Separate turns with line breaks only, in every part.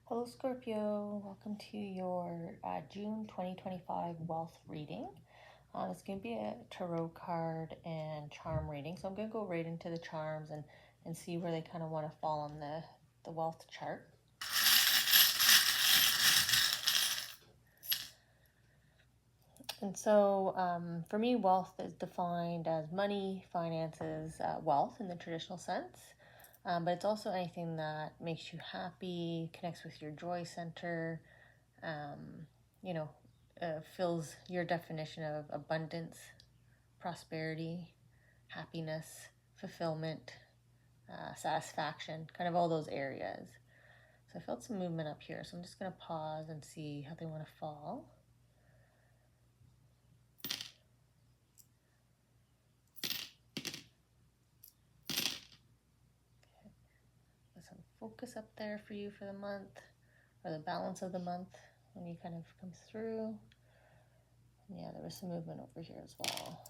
Hello Scorpio, welcome to your June 2025 wealth reading. It's going to be a tarot card and charm reading, so I'm going to go right into the charms and see where they kind of want to fall on the wealth chart. And so for me, wealth is defined as money, finances, wealth in the traditional sense. But it's also anything that makes you happy, connects with your joy center, you know, fills your definition of abundance, prosperity, happiness, fulfillment, satisfaction, kind of all those areas. So I felt some movement up here, so I'm just going to pause and see how they want to fall. Some focus up there for you for the month, or the balance of the month when you kind of come through. And yeah, there was some movement over here as well.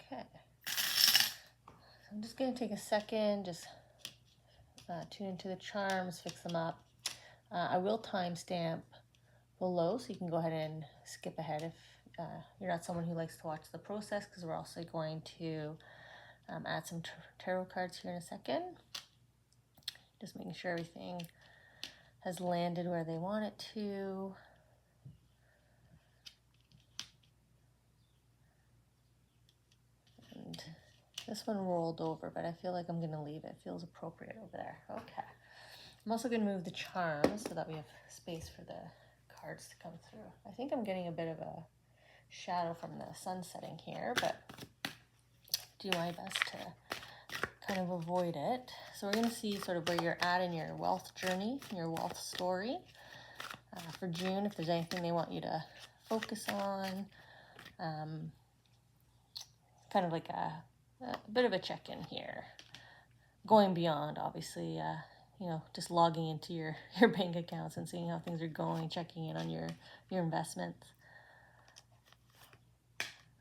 Okay. So I'm just going to take a second, just tune into the charms, fix them up. I will timestamp below, so you can go ahead and skip ahead if you're not someone who likes to watch the process, because we're also going to add some tarot cards here in a second. Just making sure everything has landed where they want it to. And this one rolled over, but I feel like I'm going to leave it. It feels appropriate over there. Okay. I'm also going to move the charms so that we have space for the cards to come through. I think I'm getting a bit of a shadow from the sun setting here, but do my best to kind of avoid it. So we're going to see sort of where you're at in your wealth journey, your wealth story for June, if there's anything they want you to focus on. Kind of like a bit of a check-in here, going beyond obviously just logging into your bank accounts and seeing how things are going, checking in on your investments.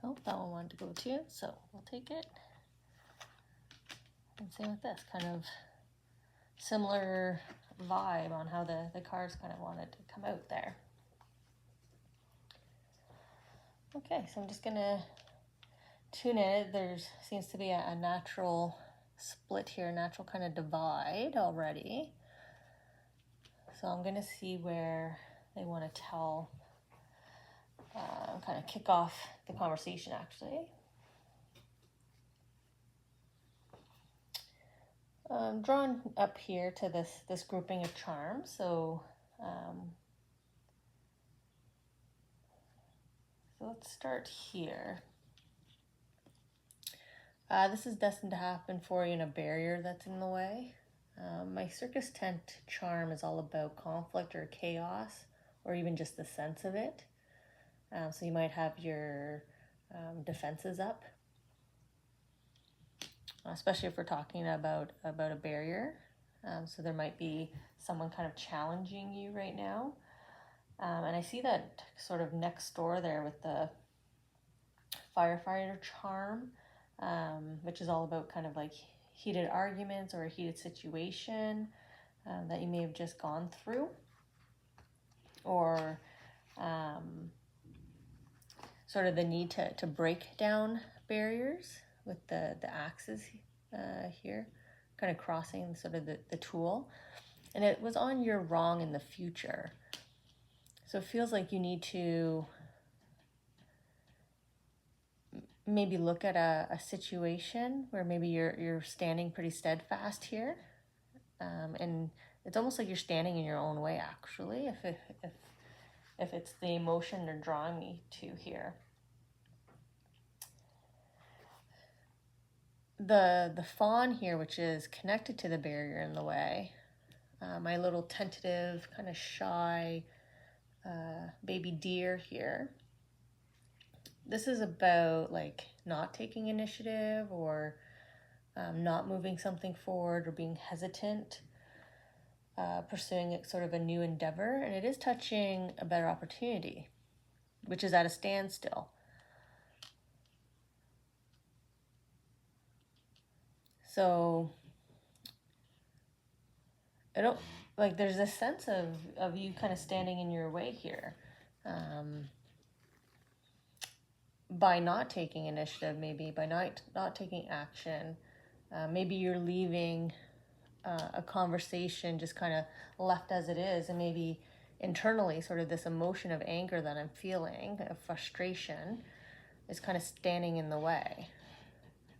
Oh, that one wanted to go too, so we'll take it. And same with this, kind of similar vibe on how the cards kind of wanted to come out there. Okay, so I'm just gonna tune in. There seems to be a natural split here, natural kind of divide already. So I'm going to see where they want to tell, kind of kick off the conversation actually. I'm drawn up here to this grouping of charms. So let's start here. This is destined to happen for you in a barrier that's in the way. My circus tent charm is all about conflict or chaos, or even just the sense of it. So you might have your defenses up, especially if we're talking about a barrier. So there might be someone kind of challenging you right now. And I see that sort of next door there with the firefighter charm, which is all about kind of like heated arguments or a heated situation that you may have just gone through, or sort of the need to break down barriers with the axes here, kind of crossing sort of the tool. And it was on your wrong in the future. So it feels like you need to maybe look at a situation where maybe you're standing pretty steadfast here, and it's almost like you're standing in your own way actually, if it's the emotion they're drawing me to here. The fawn here, which is connected to the barrier in the way, my little tentative, kind of shy baby deer here. This is about like not taking initiative, or not moving something forward, or being hesitant, pursuing sort of a new endeavor. And it is touching a better opportunity, which is at a standstill. So I don't, like, there's this sense of you kind of standing in your way here, by not taking initiative, maybe by not taking action. Maybe you're leaving a conversation just kind of left as it is, and maybe internally sort of this emotion of anger that I'm feeling, of frustration, is kind of standing in the way.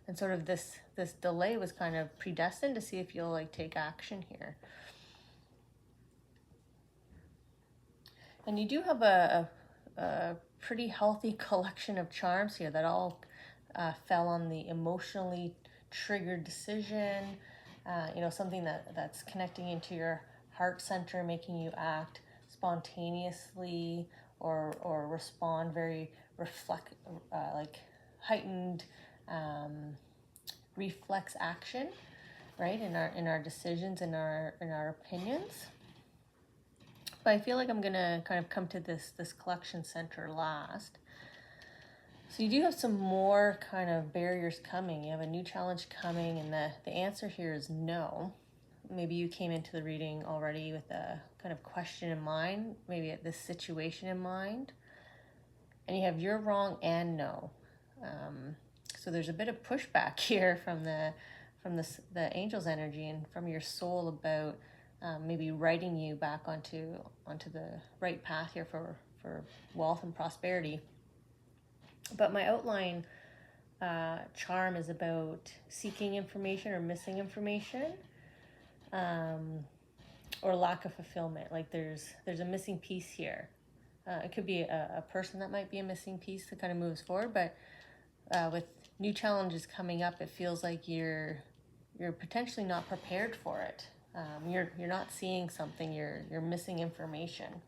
And sort of this delay was kind of predestined to see if you'll like take action here. And you do have a pretty healthy collection of charms here that all fell on the emotionally triggered decision, something that's connecting into your heart center, making you act spontaneously or respond very like heightened reflex action, right, in our decisions, in our opinions. But I feel like I'm gonna kind of come to this collection center last. So you do have some more kind of barriers coming. You have a new challenge coming, and the answer here is no. Maybe you came into the reading already with a kind of question in mind, maybe this situation in mind, and you have you're wrong and no. So there's a bit of pushback here from the angel's energy and from your soul about maybe writing you back onto the right path here for wealth and prosperity. But my outline charm is about seeking information or missing information, or lack of fulfillment. Like there's a missing piece here. It could be a person that might be a missing piece that kind of moves forward, but with new challenges coming up, it feels like you're potentially not prepared for it. You're not seeing something. You're missing information.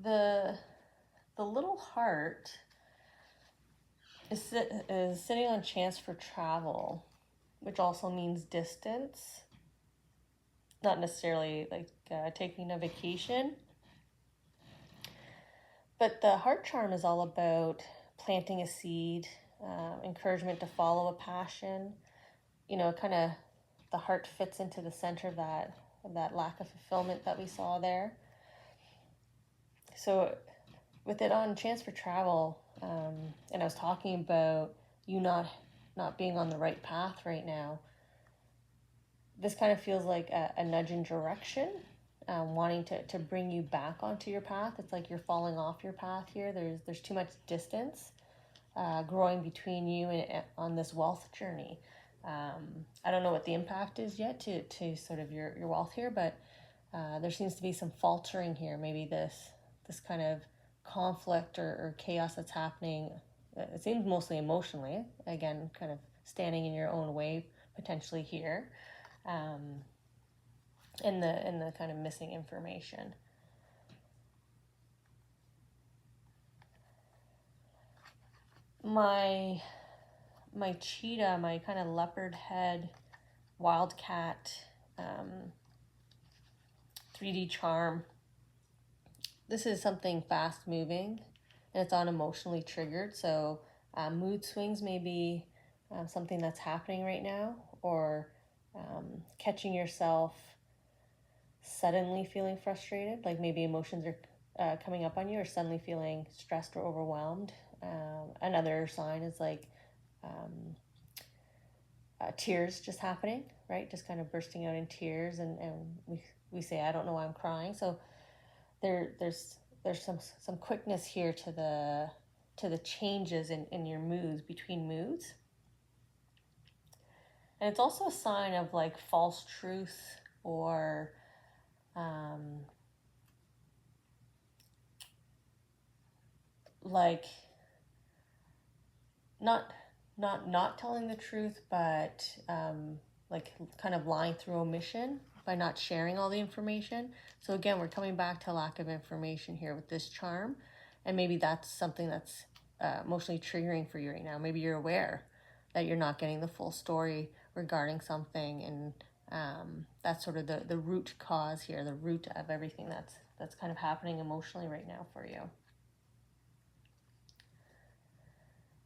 The little heart is sitting on chance for travel, which also means distance. Not necessarily like taking a vacation. But the heart charm is all about planting a seed, encouragement to follow a passion. Kind of the heart fits into the center of that lack of fulfillment that we saw there. So with it on chance for travel, and I was talking about you not being on the right path right now, this kind of feels like a nudge in direction, wanting to bring you back onto your path. It's like you're falling off your path here. There's too much distance growing between you and on this wealth journey. I don't know what the impact is yet to sort of your wealth here, but there seems to be some faltering here. Maybe this kind of conflict or chaos that's happening. It seems mostly emotionally. Again, kind of standing in your own way potentially here. In the kind of missing information. My cheetah, my kind of leopard head, wildcat, 3D charm. This is something fast moving, and it's unemotionally triggered. So mood swings may be something that's happening right now, or catching yourself suddenly feeling frustrated, like maybe emotions are coming up on you, or suddenly feeling stressed or overwhelmed. Another sign is like tears just happening, right? Just kind of bursting out in tears, and we say, I don't know why I'm crying. So there's some quickness here to the changes in your moods, between moods. And it's also a sign of like false truth, or like not telling the truth, but like kind of lying through omission by not sharing all the information. So again, we're coming back to lack of information here with this charm, and maybe that's something that's emotionally triggering for you right now. Maybe you're aware that you're not getting the full story regarding something, and that's sort of the root cause here, the root of everything that's kind of happening emotionally right now for you.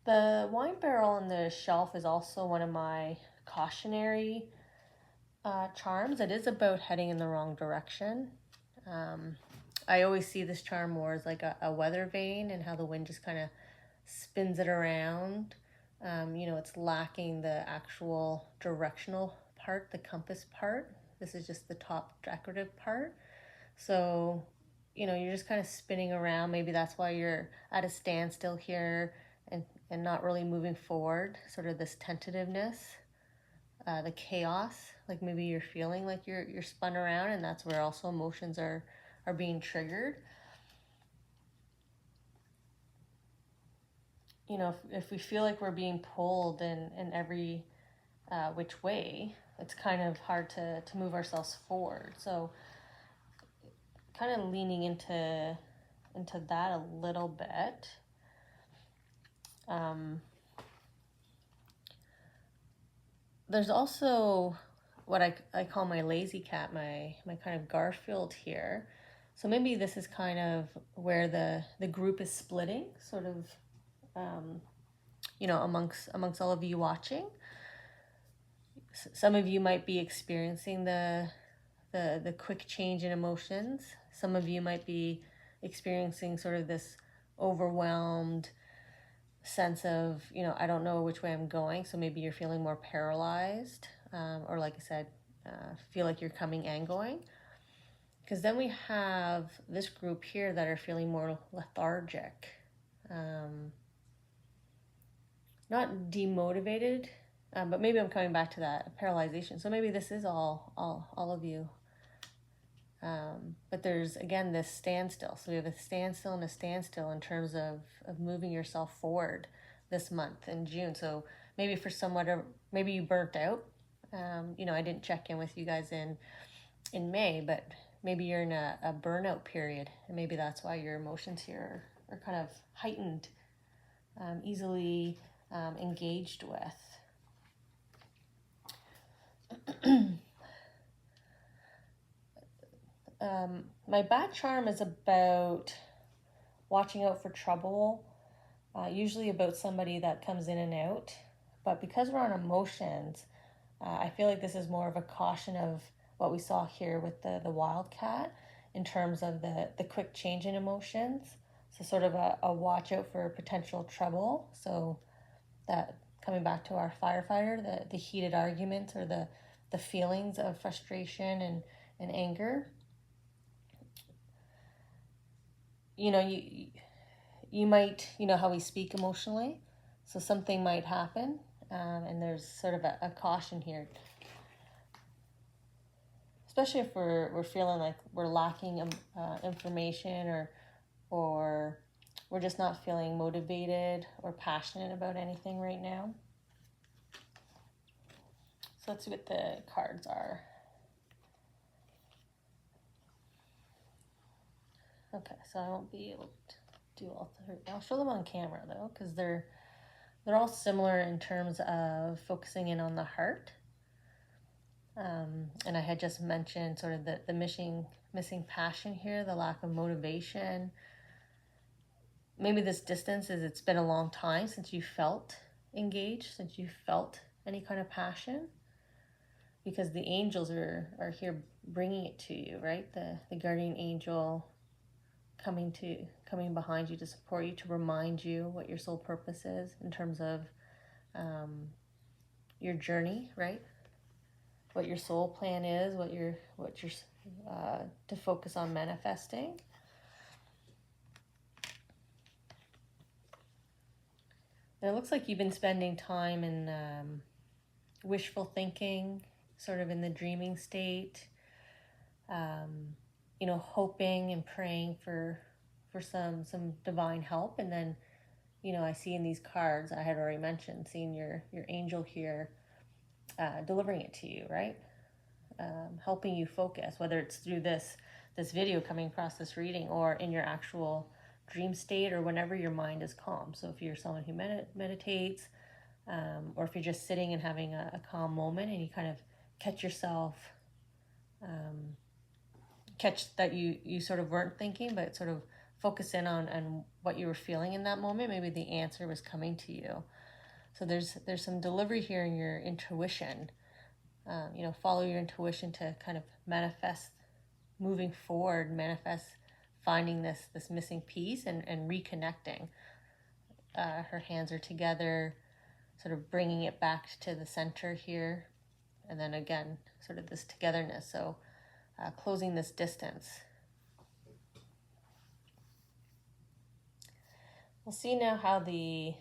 The wine barrel on the shelf is also one of my cautionary charms. It is about heading in the wrong direction. I always see this charm more as like a weather vane, and how the wind just kind of spins it around. It's lacking the actual directional part, the compass part. This is just the top decorative part. So, you're just kind of spinning around. Maybe that's why you're at a standstill here, and not really moving forward, sort of this tentativeness, the chaos. Like maybe you're feeling like you're spun around, and that's where also emotions are being triggered. If we feel like we're being pulled in every which way, it's kind of hard to move ourselves forward. So kind of leaning into that a little bit. There's also what I call my lazy cat, my kind of Garfield here. So maybe this is kind of where the group is splitting, sort of, amongst all of you watching. Some of you might be experiencing the quick change in emotions. Some of you might be experiencing sort of this overwhelmed sense of, I don't know which way I'm going. So maybe you're feeling more paralyzed, or like I said, feel like you're coming and going. Because then we have this group here that are feeling more lethargic, not demotivated, but maybe I'm coming back to that paralyzation. So maybe this is all of you. But there's, again, this standstill. So we have a standstill and a standstill in terms of moving yourself forward this month in June. So maybe for maybe you burnt out. I didn't check in with you guys in May, but maybe you're in a burnout period, and maybe that's why your emotions here are kind of heightened, easily engaged with. My bad charm is about watching out for trouble, usually about somebody that comes in and out. But because we're on emotions, I feel like this is more of a caution of what we saw here with the wildcat, in terms of the quick change in emotions. So sort of a watch out for potential trouble. So that, coming back to our firefighter, the heated arguments, or the feelings of frustration and anger. You might, how we speak emotionally. So something might happen, and there's sort of a caution here. Especially if we're feeling like we're lacking information, or we're just not feeling motivated or passionate about anything right now. So let's see what the cards are. Okay, so I won't be able to do all three. I'll show them on camera though, because they're all similar in terms of focusing in on the heart. And I had just mentioned sort of the missing passion here, the lack of motivation. Maybe this distance is, it's been a long time since you felt engaged, since you felt any kind of passion, because the angels are here bringing it to you, right? The guardian angel coming behind you to support you, to remind you what your soul purpose is in terms of your journey, right? What your soul plan is, what you're to focus on manifesting. And it looks like you've been spending time in wishful thinking, sort of in the dreaming state, hoping and praying for some divine help. And then, I see in these cards, I had already mentioned, seeing your angel here delivering it to you, right? Helping you focus, whether it's through this video coming across this reading, or in your actual dream state, or whenever your mind is calm. So if you're someone who meditates, or if you're just sitting and having a calm moment, and you kind of catch yourself, catch that you sort of weren't thinking, but sort of focus in on what you were feeling in that moment, maybe the answer was coming to you. So there's some delivery here in your intuition. Follow your intuition to kind of manifest moving forward, manifest finding this missing piece and reconnecting. Her hands are together, sort of bringing it back to the center here. And then again, sort of this togetherness. So closing this distance. We'll see now how the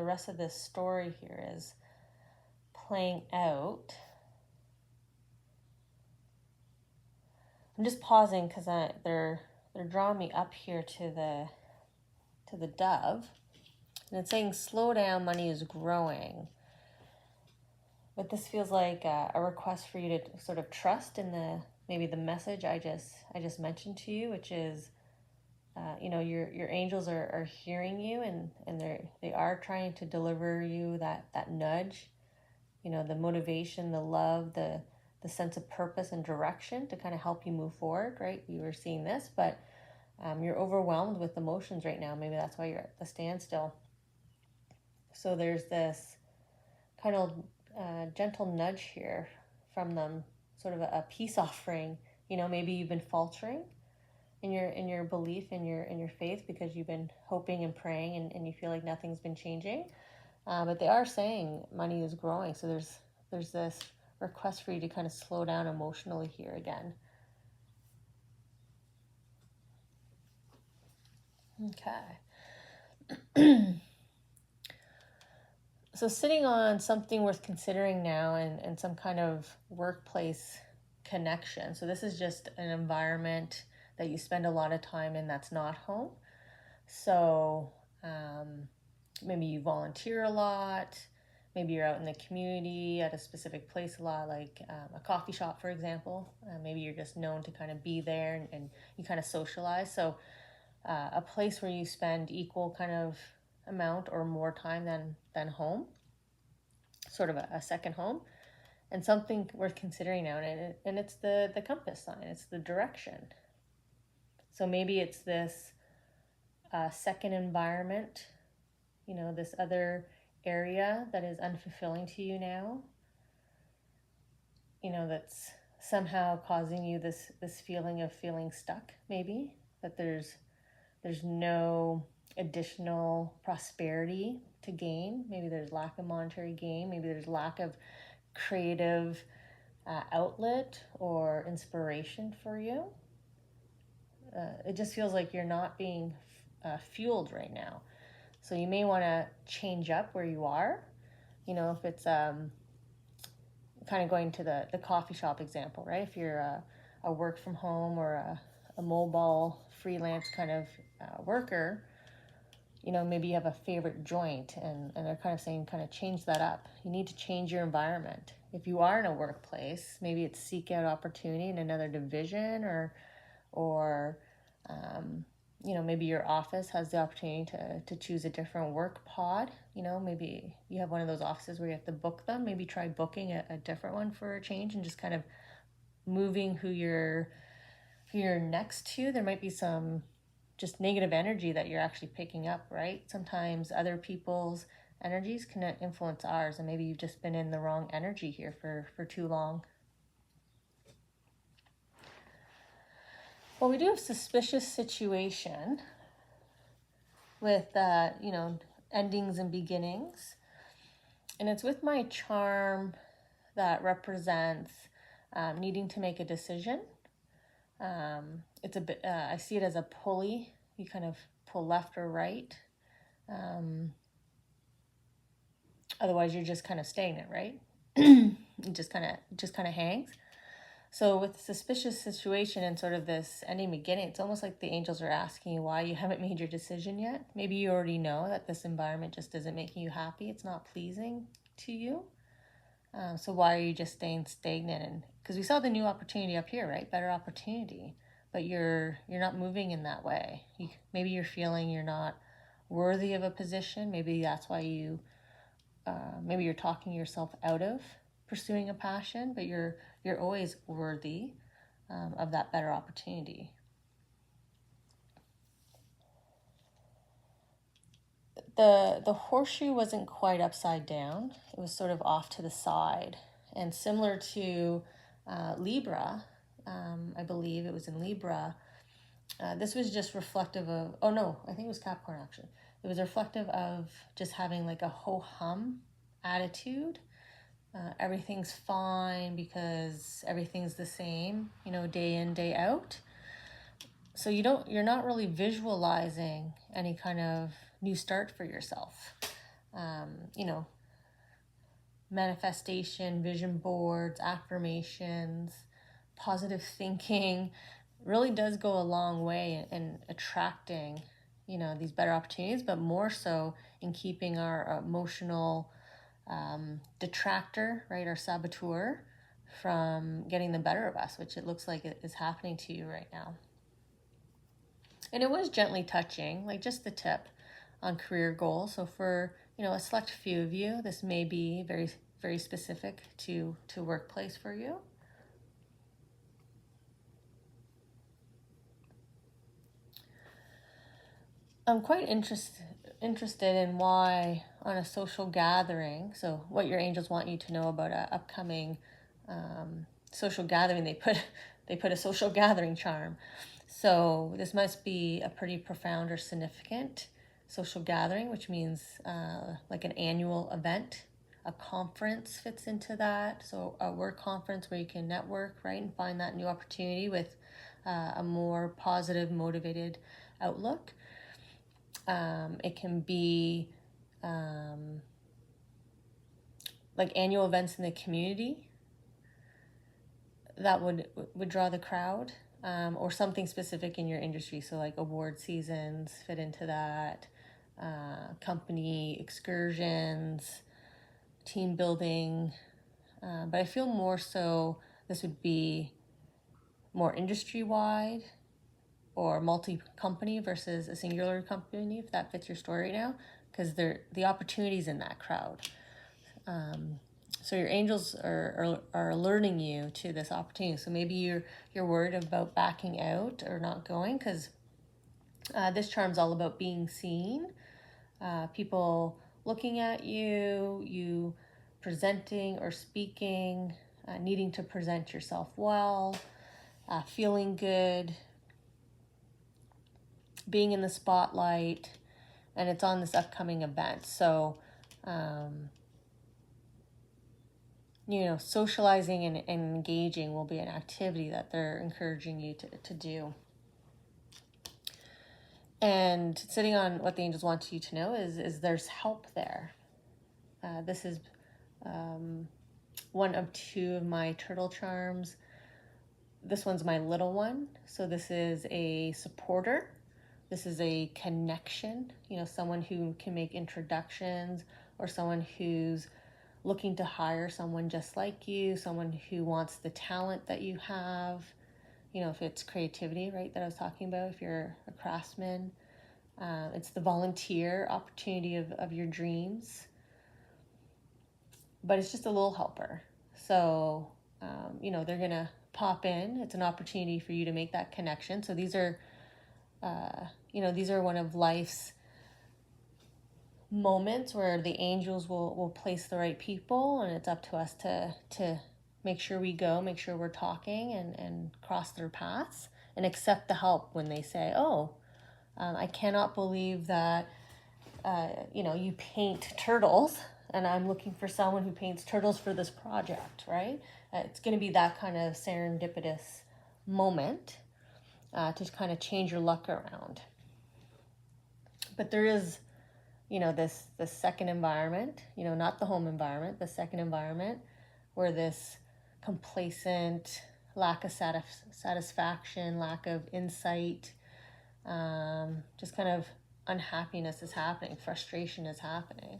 rest of this story here is playing out. I'm just pausing because they're drawing me up here to the dove, and it's saying slow down, money is growing. But this feels like a request for you to sort of trust in maybe the message I just mentioned to you, which is your angels are hearing you, and they are trying to deliver you that nudge, the motivation, the love, the sense of purpose and direction to kind of help you move forward, right? We were seeing this, but you're overwhelmed with emotions right now. Maybe that's why you're at the standstill. So there's this kind of gentle nudge here from them, sort of a peace offering. Maybe you've been faltering in your belief, in your faith, because you've been hoping and praying and you feel like nothing's been changing. But they are saying money is growing. So there's this request for you to kind of slow down emotionally here again. Okay. So sitting on something worth considering now and some kind of workplace connection. So this is just an environment that you spend a lot of time in that's not home. So maybe you volunteer a lot. Maybe you're out in the community at a specific place a lot, like a coffee shop, for example. Maybe you're just known to kind of be there and you kind of socialize. So a place where you spend equal kind of amount or more time than home, sort of a second home, and something worth considering now. And it's the compass sign, it's the direction. So maybe it's this second environment, this other area that is unfulfilling to you now, that's somehow causing you this feeling of feeling stuck, maybe, that there's no additional prosperity to gain. Maybe there's lack of monetary gain. Maybe there's lack of creative outlet or inspiration for you. It just feels like you're not being fueled right now. So you may want to change up where you are. If it's kind of going to the coffee shop example, right? If you're a work from home or a mobile freelance kind of worker, maybe you have a favorite joint and they're kind of saying kind of change that up. You need to change your environment. If you are in a workplace, maybe it's seek out opportunity in another division or maybe your office has the opportunity to choose a different work pod. Maybe you have one of those offices where you have to book them. Maybe try booking a different one for a change and just kind of moving who you're next to. There might be some just negative energy that you're actually picking up, right? Sometimes other people's energies can influence ours, and maybe you've just been in the wrong energy here for too long. Well, we do have suspicious situation with, endings and beginnings. And it's with my charm that represents needing to make a decision. It's a bit, I see it as a pulley. You kind of pull left or right. Otherwise, you're just kind of stagnant, right? It just kind of hangs. So with the suspicious situation and sort of this ending beginning, it's almost like the angels are asking you why you haven't made your decision yet. Maybe you already know that this environment just isn't making you happy. It's not pleasing to you. So why are you just staying stagnant? And because we saw the new opportunity up here, right? Better opportunity, but you're not moving in that way. Maybe you're feeling you're not worthy of a position. Maybe that's why maybe you're talking yourself out of pursuing a passion, but you're always worthy of that better opportunity. the horseshoe wasn't quite upside down. It was sort of off to the side. And similar to Libra, I believe it was in Libra, this was just reflective of, oh no, I think it was Capricorn actually. It was reflective of just having like a ho-hum attitude. Everything's fine because everything's the same, day in, day out. So you're not really visualizing any kind of new start for yourself. You know, manifestation, vision boards, affirmations, positive thinking really does go a long way in attracting, these better opportunities, but more so in keeping our emotional detractor, right, our saboteur, from getting the better of us, which it looks like it is happening to you right now. And it was gently touching, like just the tip on career goals. So for, a select few of you, this may be very, very specific to workplace for you. I'm quite interested in why on a social gathering, so what your angels want you to know about an upcoming social gathering, they put a social gathering charm. So this must be a pretty profound or significant social gathering, which means like an annual event. A conference fits into that. So a work conference where you can network, right, and find that new opportunity with a more positive, motivated outlook. It can be like annual events in the community that would draw the crowd, or something specific in your industry. So like award seasons fit into that, company excursions, team building. But I feel more so this would be more industry-wide or multi-company versus a singular company, if that fits your story right now, because the opportunities in that crowd. So your angels are alerting you to this opportunity. So maybe you're worried about backing out or not going, because this charm's all about being seen, people looking at you presenting or speaking, needing to present yourself well, feeling good, being in the spotlight, and it's on this upcoming event. So, socializing and engaging will be an activity that they're encouraging you to do. And sitting on what the angels want you to know is there's help there. This is one of two of my turtle charms. This one's my little one. So this is a supporter. This is a connection, someone who can make introductions, or someone who's looking to hire someone just like you, someone who wants the talent that you have, if it's creativity, right, that I was talking about, if you're a craftsman. It's the volunteer opportunity of your dreams. But it's just a little helper. So, they're going to pop in. It's an opportunity for you to make that connection. So these are, these are one of life's moments where the angels will place the right people, and it's up to us to make sure we go, make sure we're talking and cross their paths, and accept the help when they say, oh, I cannot believe that, you paint turtles, and I'm looking for someone who paints turtles for this project, right? It's going to be that kind of serendipitous moment to kind of change your luck around. But there is, this second environment, not the home environment, the second environment, where this complacent, lack of satisfaction, lack of insight, just kind of unhappiness is happening, frustration is happening.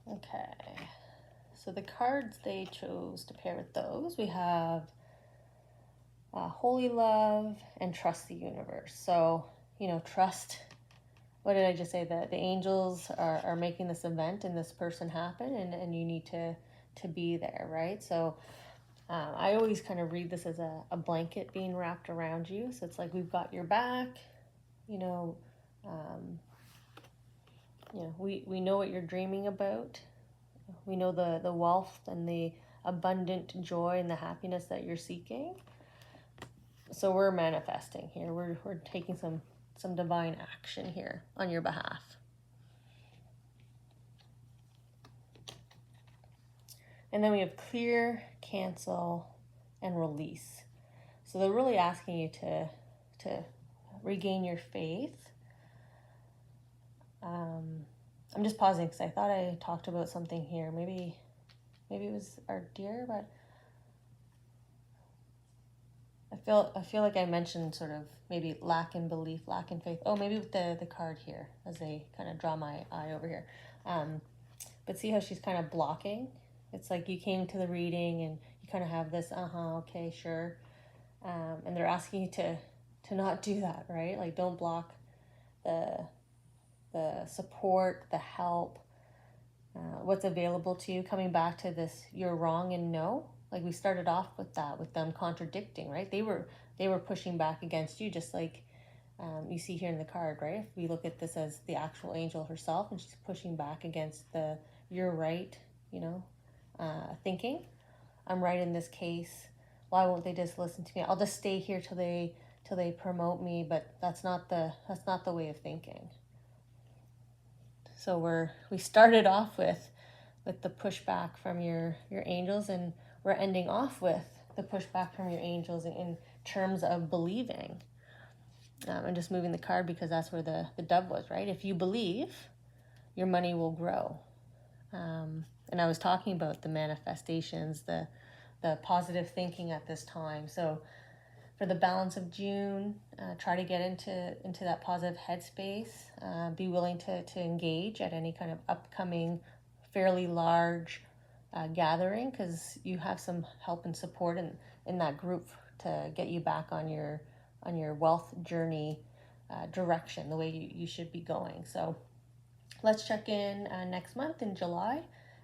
Okay, so the cards they chose to pair with those, we have Holy Love and Trust the Universe. So, trust, what did I just say? The angels are making this event and this person happen, and you need to be there, right? So I always kind of read this as a blanket being wrapped around you. So it's like we've got your back, you know, we know what you're dreaming about. We know the wealth and the abundant joy and the happiness that you're seeking. So we're manifesting here. We're taking some divine action here on your behalf. And then we have clear, cancel, and release. So they're really asking you to regain your faith. I'm just pausing because I thought I talked about something here. Maybe it was our deer, but I feel like I mentioned sort of maybe lack in belief, lack in faith. Oh, maybe with the card here as they kind of draw my eye over here. But see how she's kind of blocking? It's like you came to the reading and you kind of have this, okay, sure. And they're asking you to not do that, right? Like don't block the support, the help, what's available to you. Coming back to this, you're wrong and no. Like we started off with that, with them contradicting, right? They were pushing back against you, just like you see here in the card, right? If we look at this as the actual angel herself, and she's pushing back against the you're right, thinking. I'm right in this case. Why won't they just listen to me? I'll just stay here till they promote me, but that's not the way of thinking. So we started off with the pushback from your angels, and we're ending off with the pushback from your angels in terms of believing. I'm just moving the card because that's where the dove was, right? If you believe, your money will grow. And I was talking about the manifestations, the positive thinking at this time. So for the balance of June, try to get into that positive headspace. Be willing to engage at any kind of upcoming, fairly large gathering, because you have some help and support in that group to get you back on your wealth journey direction, the way you should be going. So let's check in next month in July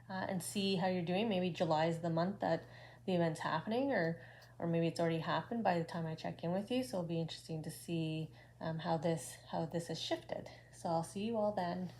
and see how you're doing. Maybe July is the month that the event's happening, or maybe it's already happened by the time I check in with you. So it'll be interesting to see how this has shifted. So I'll see you all then.